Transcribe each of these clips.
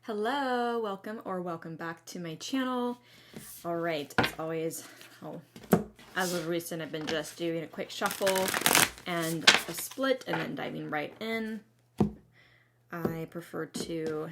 Hello, welcome back to my channel. All right, as always, as of recent, I've been just doing a quick shuffle and a split and then diving right in. I prefer to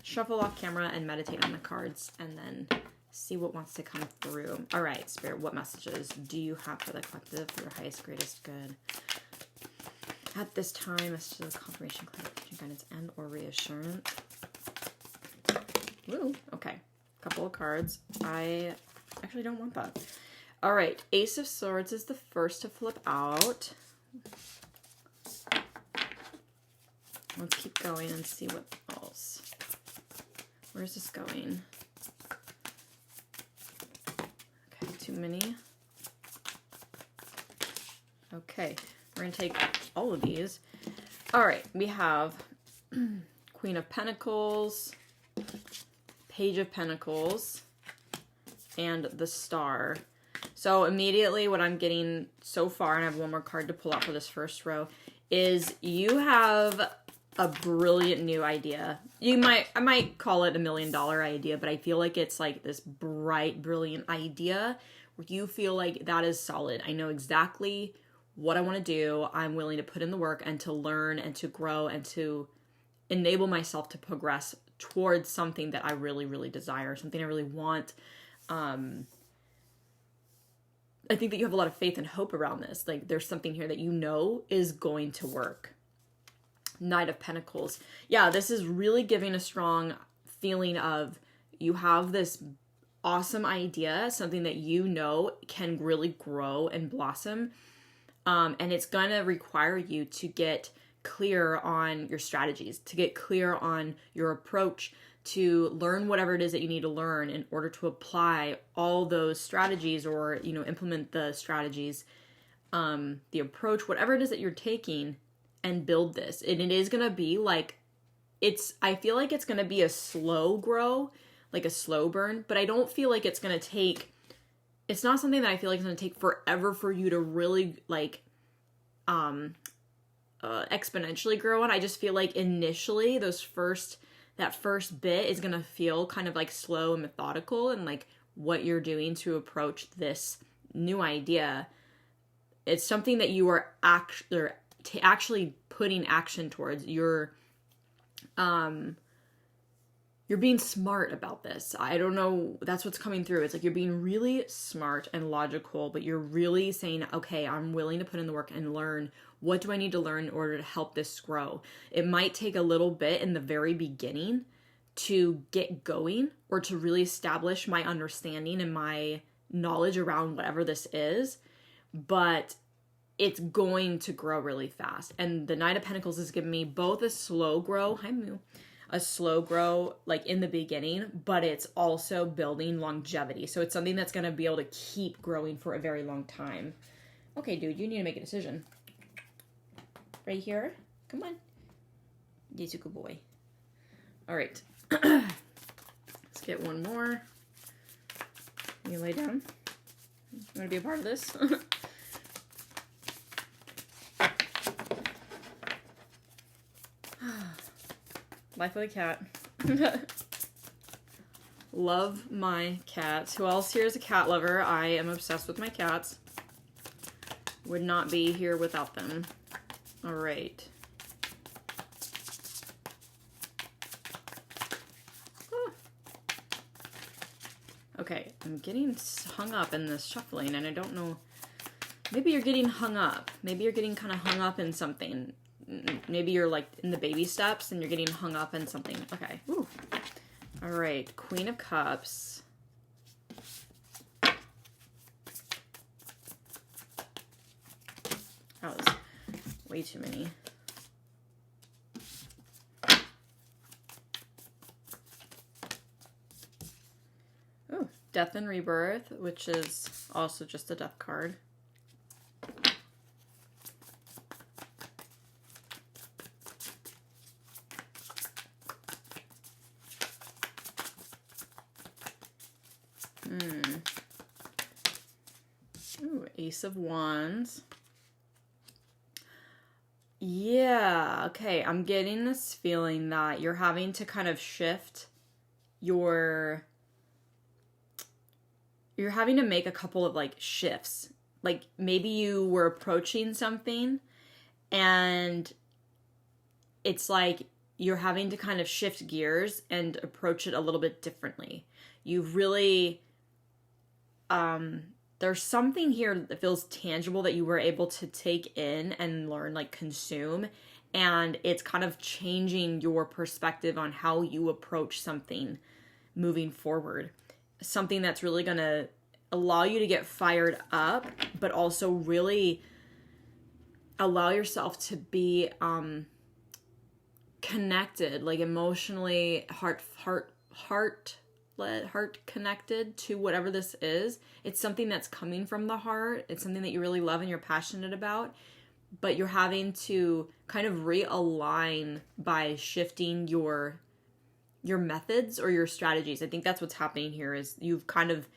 shuffle off camera and meditate on the cards and then see what wants to come through. All right, Spirit, what messages do you have for the collective for your highest, greatest good? At this time, messages of confirmation, clarification, guidance, and or reassurance. Ooh, okay. Couple of cards. I actually don't want that. All right. Ace of Swords is the first to flip out. Let's keep going and see what else. Where's this going? Okay, too many. Okay, we're going to take all of these. All right, we have Queen of Pentacles, Page of Pentacles, and the Star. So immediately what I'm getting so far, and I have one more card to pull out for this first row, is you have a brilliant new idea. I might call it $1 million idea, but I feel like it's like this bright, brilliant idea where you feel like that is solid. I know exactly what I want to do. I'm willing to put in the work and to learn and to grow and to enable myself to progress towards something that I really, really desire, something I really want. I think that you have a lot of faith and hope around this. Like there's something here that you know is going to work. Knight of Pentacles. Yeah, this is really giving a strong feeling of you have this awesome idea, something that you know can really grow and blossom. And it's going to require you to get clear on your strategies, to get clear on your approach, to learn whatever it is that you need to learn in order to apply all those strategies or, implement the strategies, the approach, whatever it is that you're taking and build this. And it is going to be like, I feel like it's going to be a slow grow, like a slow burn, but I don't feel like it's going to take, it's not something that I feel like it's going to take forever for you to really exponentially grow on. I just feel like initially that first bit is gonna feel kind of like slow and methodical, and like what you're doing to approach this new idea, it's something that you are actually putting action towards. You're being smart about this. I don't know, that's what's coming through. It's like you're being really smart and logical, but you're really saying, okay, I'm willing to put in the work and learn. What do I need to learn in order to help this grow? It might take a little bit in the very beginning to get going or to really establish my understanding and my knowledge around whatever this is, but it's going to grow really fast. And the Knight of Pentacles is giving me both a slow grow, a slow grow like in the beginning, but it's also building longevity. So it's something that's going to be able to keep growing for a very long time. Okay, dude, you need to make a decision. Right here. Come on. Yes, you good boy. All right. Let's get one more. You lay down. You want to be a part of this? Life of the cat. Love my cats. Who else here is a cat lover? I am obsessed with my cats. Would not be here without them. All right. Oh. Okay, I'm getting hung up in this shuffling, and I don't know. Maybe you're getting hung up. Maybe you're getting kind of hung up in something. Maybe you're like in the baby steps and you're getting hung up in something. Okay. Ooh. All right. Queen of Cups. That was way too many. Oh, Death and Rebirth, which is also just a death card. Ooh, Ace of Wands. Yeah, okay. I'm getting this feeling that you're having to kind of shift you're having to make a couple of like shifts. Like maybe you were approaching something and it's like you're having to kind of shift gears and approach it a little bit differently. You've really, there's something here that feels tangible that you were able to take in and learn, like consume, and it's kind of changing your perspective on how you approach something moving forward. Something that's really going to allow you to get fired up, but also really allow yourself to be connected, like emotionally heart connected to whatever this is. It's something that's coming from the heart. It's something that you really love and you're passionate about, but you're having to kind of realign by shifting your methods or your strategies. I think that's what's happening here is you've kind of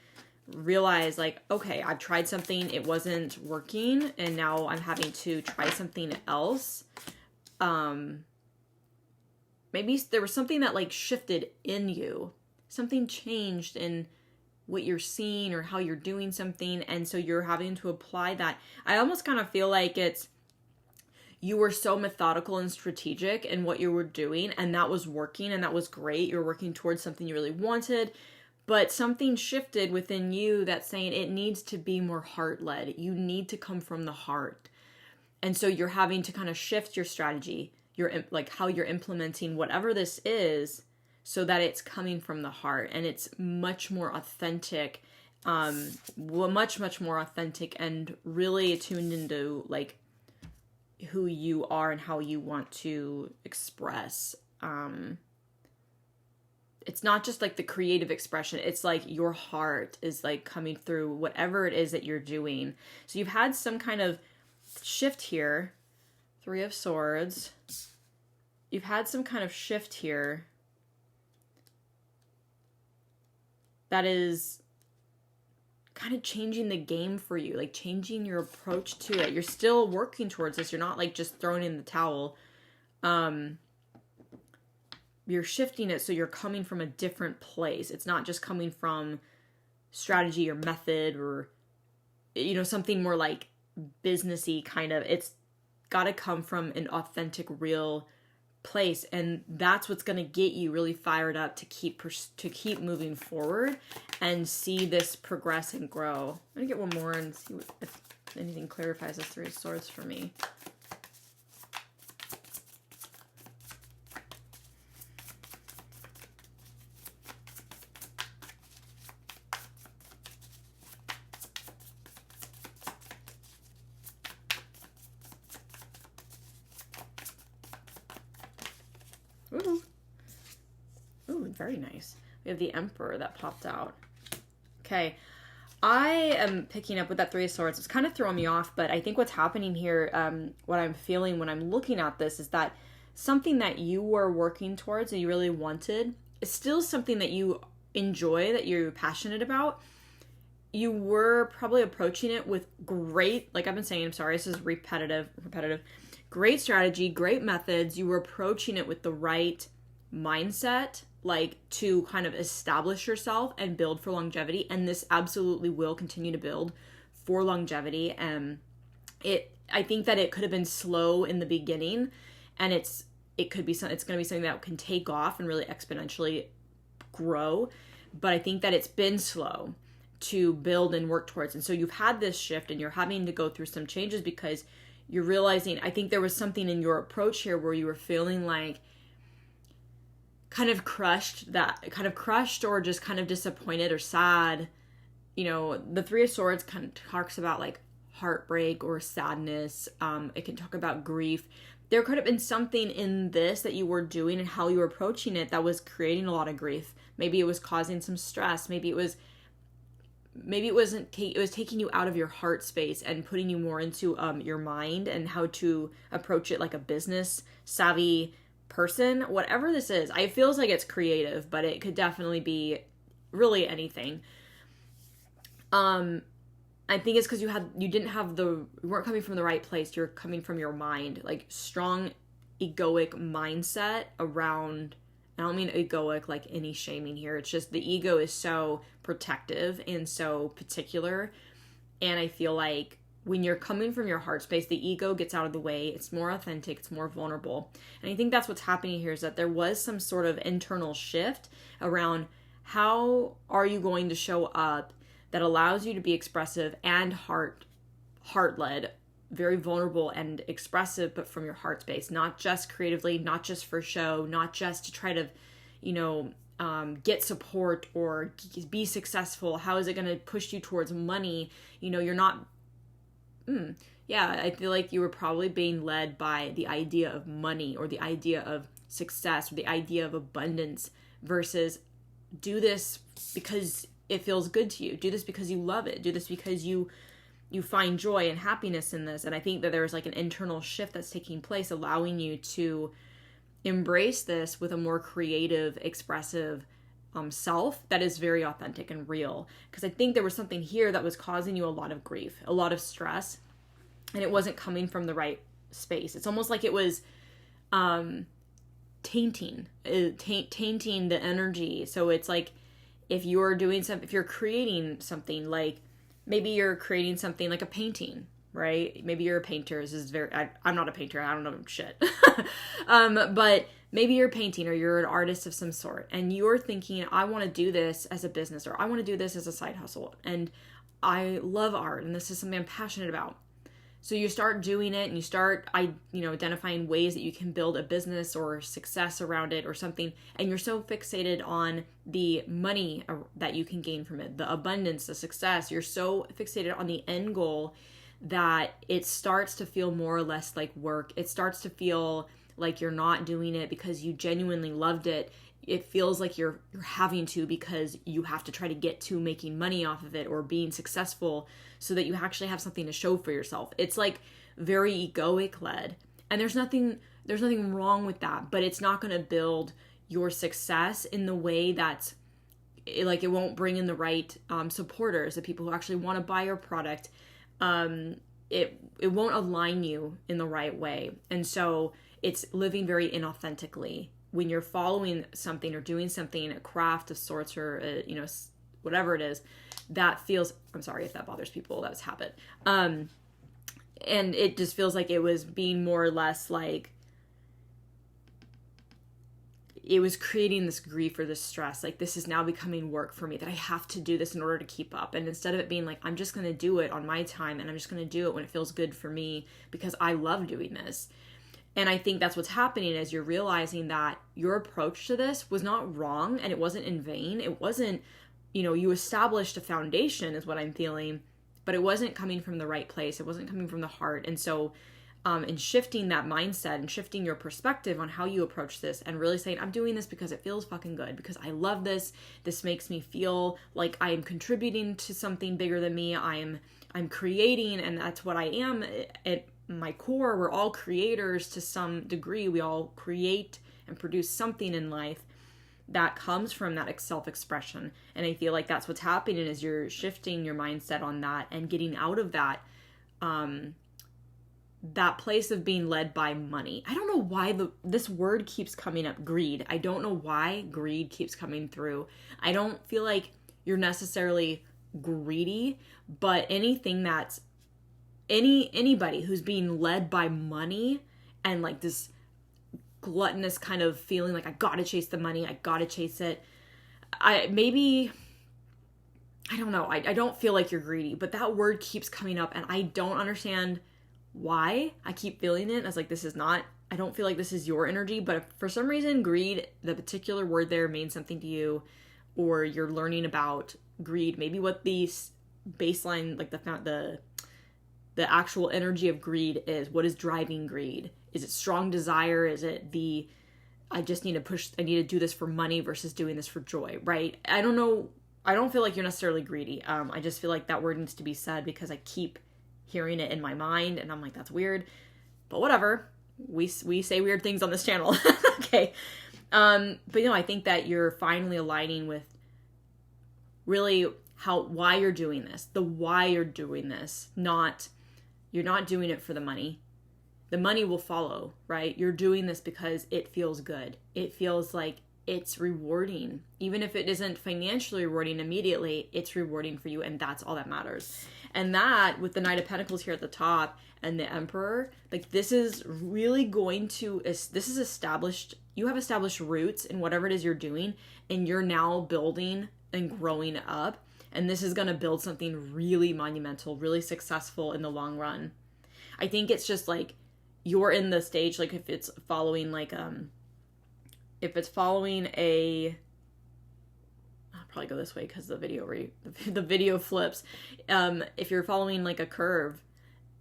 realized like, okay, I've tried something, it wasn't working, and now I'm having to try something else. Maybe there was something that like shifted in you. Something changed in what you're seeing or how you're doing something, and so you're having to apply that. I almost kind of feel like it's you were so methodical and strategic in what you were doing, and that was working, and that was great. You're working towards something you really wanted, but something shifted within you that's saying it needs to be more heart-led. You need to come from the heart. And so you're having to kind of shift your strategy, like how you're implementing whatever this is, so that it's coming from the heart and it's much more authentic, much more authentic, and really tuned into like who you are and how you want to express. It's not just like the creative expression. It's like your heart is like coming through whatever it is that you're doing. So you've had some kind of shift here. 3 of Swords. You've had some kind of shift here that is kind of changing the game for you, like changing your approach to it. You're still working towards this. You're not like just throwing in the towel. You're shifting it so you're coming from a different place. It's not just coming from strategy or method or, you know, something more like businessy kind of. It's got to come from an authentic, real place, and that's what's going to get you really fired up to keep moving forward and see this progress and grow. I'm going to get one more and see if anything clarifies this 3 of Swords for me. Ooh. Ooh, very nice. We have the Emperor that popped out. Okay. I am picking up with that 3 of Swords. It's kind of throwing me off, but I think what's happening here, what I'm feeling when I'm looking at this is that something that you were working towards and you really wanted is still something that you enjoy, that you're passionate about. You were probably approaching it with great, like I've been saying, I'm sorry, this is repetitive, great strategy, great methods. You were approaching it with the right mindset, like to kind of establish yourself and build for longevity. And this absolutely will continue to build for longevity. I think that it could have been slow in the beginning, and it's going to be something that can take off and really exponentially grow. But I think that it's been slow to build and work towards. And so you've had this shift and you're having to go through some changes because you're realizing, I think there was something in your approach here where you were feeling like kind of crushed or just kind of disappointed or sad. You know, the 3 of Swords kind of talks about like heartbreak or sadness. It can talk about grief. There could have been something in this that you were doing and how you were approaching it that was creating a lot of grief. Maybe it was causing some stress. Maybe it was taking you out of your heart space and putting you more into your mind and how to approach it like a business savvy person. Whatever this is, it feels like it's creative, but it could definitely be really anything. I think it's because you weren't coming from the right place. You're coming from your mind, like strong egoic mindset around I don't mean egoic like any shaming here. It's just the ego is so protective and so particular. And I feel like when you're coming from your heart space, the ego gets out of the way. It's more authentic. It's more vulnerable. And I think that's what's happening here, is that there was some sort of internal shift around how are you going to show up that allows you to be expressive and heart-led, very vulnerable and expressive, but from your heart space, not just creatively, not just for show, not just to try to, get support or be successful. How is it going to push you towards money? You're not, I feel like you were probably being led by the idea of money or the idea of success or the idea of abundance versus do this because it feels good to you. Do this because you love it. Do this because you find joy and happiness in this. And I think that there's like an internal shift that's taking place, allowing you to embrace this with a more creative, expressive self that is very authentic and real. Because I think there was something here that was causing you a lot of grief, a lot of stress, and it wasn't coming from the right space. It's almost like it was tainting the energy. So it's like if you're creating something, like maybe you're creating something like a painting, right? Maybe you're a painter. I'm not a painter. I don't know shit. But maybe you're painting or you're an artist of some sort and you're thinking, I want to do this as a business or I want to do this as a side hustle. And I love art and this is something I'm passionate about. So you start doing it and you start, identifying ways that you can build a business or success around it or something. And you're so fixated on the money that you can gain from it, the abundance, the success. You're so fixated on the end goal that it starts to feel more or less like work. It starts to feel like you're not doing it because you genuinely loved it. It feels like you're having to because you have to try to get to making money off of it or being successful so that you actually have something to show for yourself. It's like very egoic led. And there's nothing wrong with that, but it's not going to build your success in the way that's like, it won't bring in the right supporters, the people who actually want to buy your product. It won't align you in the right way. And so it's living very inauthentically. When you're following something or doing something, a craft of sorts or, whatever it is, that feels, I'm sorry if that bothers people, that was habit. And it just feels like it was being more or less like, it was creating this grief or this stress. Like, this is now becoming work for me, that I have to do this in order to keep up. And instead of it being like, I'm just going to do it on my time and I'm just going to do it when it feels good for me because I love doing this. And I think that's what's happening is you're realizing that your approach to this was not wrong and it wasn't in vain. It wasn't, you established a foundation is what I'm feeling, but it wasn't coming from the right place. It wasn't coming from the heart. And so in shifting that mindset and shifting your perspective on how you approach this and really saying, I'm doing this because it feels fucking good, because I love this. This makes me feel like I am contributing to something bigger than me. I'm creating, and that's what I am. At my core, we're all creators to some degree. We all create and produce something in life that comes from that self-expression. And I feel like that's what's happening is you're shifting your mindset on that and getting out of that that place of being led by money. I don't know why this word keeps coming up, greed. I don't know why greed keeps coming through. I don't feel like you're necessarily greedy, but anything that's anybody who's being led by money and like this gluttonous kind of feeling like I gotta chase the money, I gotta chase it. I don't know. I don't feel like you're greedy, but that word keeps coming up and I don't understand why. I keep feeling it as like, I don't feel like this is your energy, but if for some reason greed, the particular word there means something to you, or you're learning about greed, maybe what the baseline, like the actual energy of greed is, what is driving greed? Is it strong desire? Is it I need to do this for money versus doing this for joy, right? I don't know. I don't feel like you're necessarily greedy. I just feel like that word needs to be said because I keep hearing it in my mind and I'm like, that's weird, but whatever. We say weird things on this channel. Okay. But I think that you're finally aligning with really why you're doing this, why you're doing this, you're not doing it for the money. The money will follow, right? You're doing this because it feels good. It feels like it's rewarding. Even if it isn't financially rewarding immediately, it's rewarding for you, and that's all that matters. And that, with the Knight of Pentacles here at the top and the Emperor, like, this is really going to, this is established, you have established roots in whatever it is you're doing, and you're now building and growing up, and this is going to build something really monumental, really successful in the long run. I think it's just like, you're in the stage, like, if it's following, like, if it's following a, I'll probably go this way because the video flips. If you're following like a curve,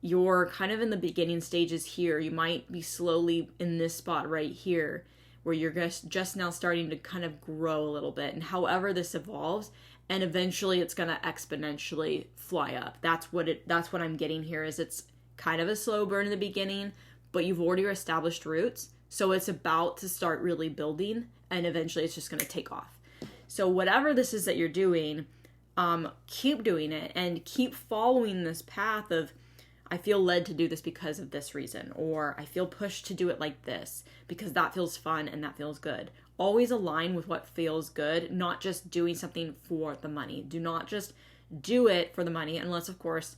you're kind of in the beginning stages here. You might be slowly in this spot right here, where you're just now starting to kind of grow a little bit. And however this evolves, and eventually it's going to exponentially fly up. That's what I'm getting here, is it's kind of a slow burn in the beginning, but you've already established roots. So it's about to start really building, and eventually it's just going to take off. So whatever this is that you're doing, keep doing it and keep following this path of, I feel led to do this because of this reason, or I feel pushed to do it like this because that feels fun and that feels good. Always align with what feels good, not just doing something for the money. Do not just do it for the money, unless, of course,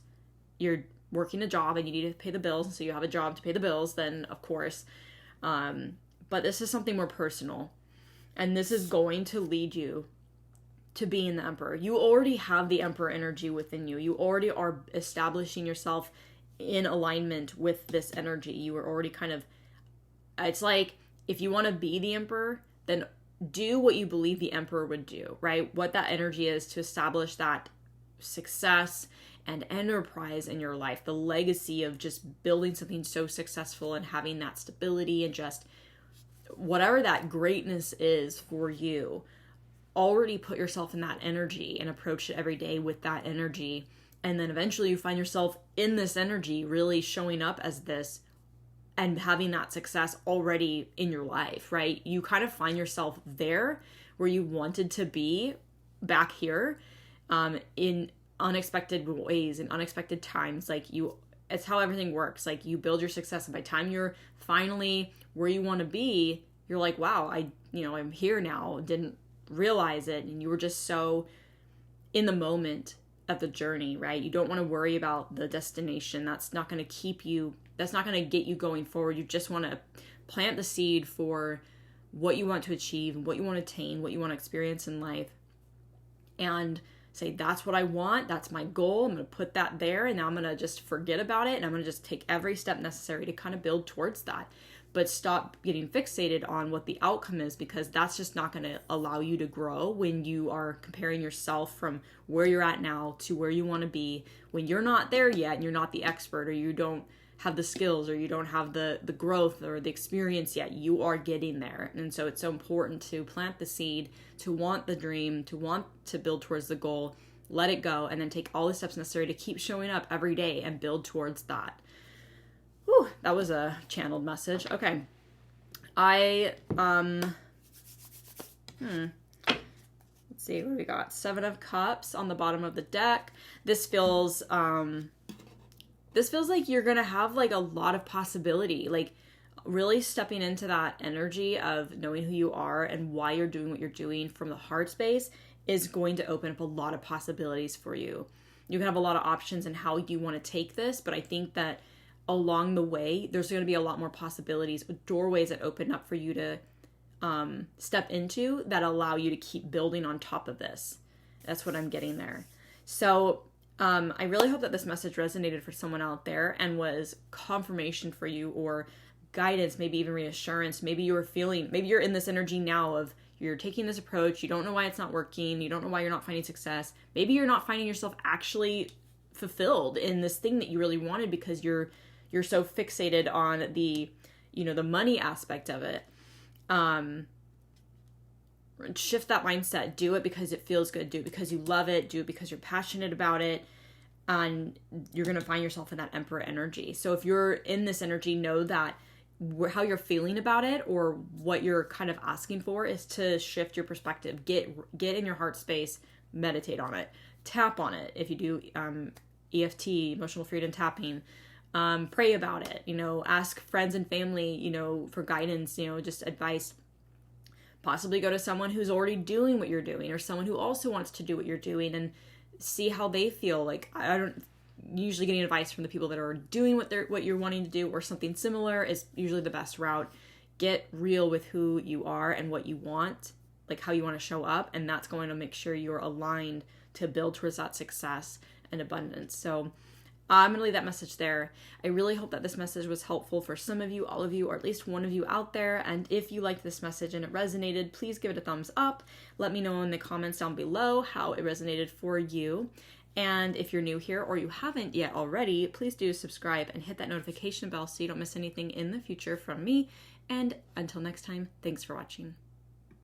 you're working a job and you need to pay the bills, and so you have a job to pay the bills, then of course. But this is something more personal, and this is going to lead you to being the Emperor. You already have the Emperor energy within you. You already are establishing yourself in alignment with this energy. You are already kind of, it's like, if you want to be the Emperor, then do what you believe the Emperor would do, right? What that energy is to establish that success and enterprise in your life, the legacy of just building something so successful and having that stability, and just whatever that greatness is for you. Already put yourself in that energy and approach it every day with that energy. And then eventually you find yourself in this energy really showing up as this and having that success already in your life, right? You kind of find yourself there where you wanted to be back here, in unexpected ways, in unexpected times. Like, it's how everything works. Like, you build your success, and by the time you're finally where you want to be, you're like, wow, I'm here now. Didn't realize it. And you were just so in the moment of the journey, right? You don't want to worry about the destination. That's not going to get you going forward. You just want to plant the seed for what you want to achieve, what you want to attain, what you want to experience in life, and say, that's what I want, that's my goal, I'm going to put that there, and now I'm going to just forget about it, and I'm going to just take every step necessary to kind of build towards that. But stop getting fixated on what the outcome is, because that's just not going to allow you to grow when you are comparing yourself from where you're at now to where you want to be, when you're not there yet, and you're not the expert, or you don't have the skills, or you don't have the growth or the experience yet. You are getting there. And so it's so important to plant the seed, to want the dream, to want to build towards the goal, let it go, and then take all the steps necessary to keep showing up every day and build towards that. Whew, that was a channeled message. Okay. Let's see what we got. 7 of Cups on the bottom of the deck. This feels like you're going to have like a lot of possibility, like really stepping into that energy of knowing who you are and why you're doing what you're doing from the heart space is going to open up a lot of possibilities for you. You can have a lot of options in how you want to take this, but I think that along the way, there's going to be a lot more possibilities, doorways that open up for you to step into that allow you to keep building on top of this. That's what I'm getting there. So I really hope that this message resonated for someone out there and was confirmation for you, or guidance, maybe even reassurance. Maybe you're in this energy now of you're taking this approach, you don't know why it's not working, you don't know why you're not finding success. Maybe you're not finding yourself actually fulfilled in this thing that you really wanted because you're so fixated on the money aspect of it. Shift that mindset. Do it because it feels good. Do it because you love it. Do it because you're passionate about it. And you're going to find yourself in that Emperor energy. So if you're in this energy, know that how you're feeling about it, or what you're kind of asking for, is to shift your perspective. Get in your heart space, meditate on it, tap on it. If you do EFT, emotional freedom tapping, pray about it, ask friends and family, for guidance, just advice. possibly go to someone who's already doing what you're doing, or someone who also wants to do what you're doing, and see how they feel. Like, I don't usually getting advice from the people that are doing what you're wanting to do or something similar is usually the best route. Get real with who you are and what you want, like how you want to show up, and that's going to make sure you're aligned to build towards that success and abundance. So I'm going to leave that message there. I really hope that this message was helpful for some of you, all of you, or at least one of you out there. And if you liked this message and it resonated, please give it a thumbs up. Let me know in the comments down below how it resonated for you. And if you're new here or you haven't yet already, please do subscribe and hit that notification bell so you don't miss anything in the future from me. And until next time, thanks for watching.